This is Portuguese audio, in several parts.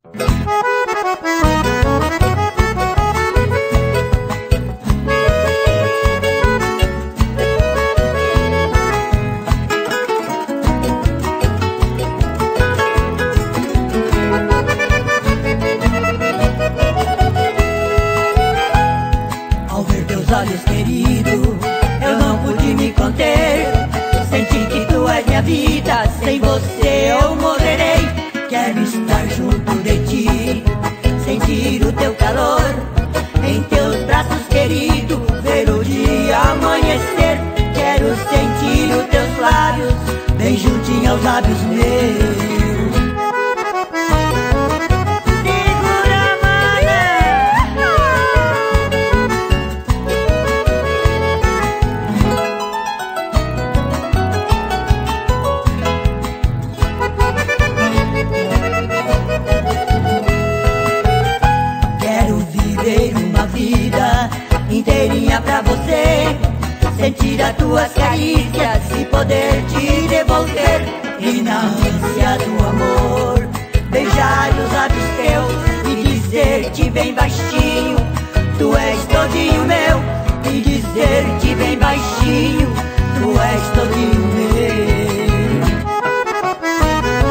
Ao ver teus olhos, querido, eu não pude me conter. Senti que tu és minha vida, sem você eu morrerei. Quero estar junto de ti, sentir o teu calor em teus braços, querido, ver o dia amanhecer. Quero sentir os teus lábios bem juntinho aos lábios meus. Uma vida inteirinha pra você, sentir as tuas carícias e poder te devolver. E na ânsia do amor, beijar os lábios teus e dizer-te bem baixinho, tu és todinho meu. E dizer-te bem baixinho, tu és todinho meu.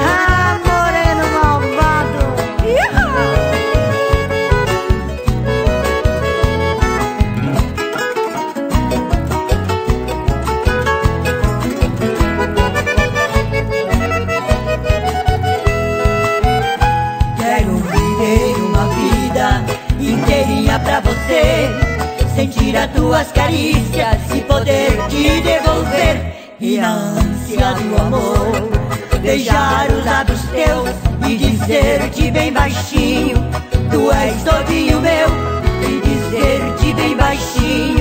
Ah, moreno malvado! Inteirinha pra você, sentir as tuas carícias e poder te devolver. E na ânsia do amor, beijar os lábios teus e dizer-te bem baixinho, tu és todinho meu. E dizer-te bem baixinho,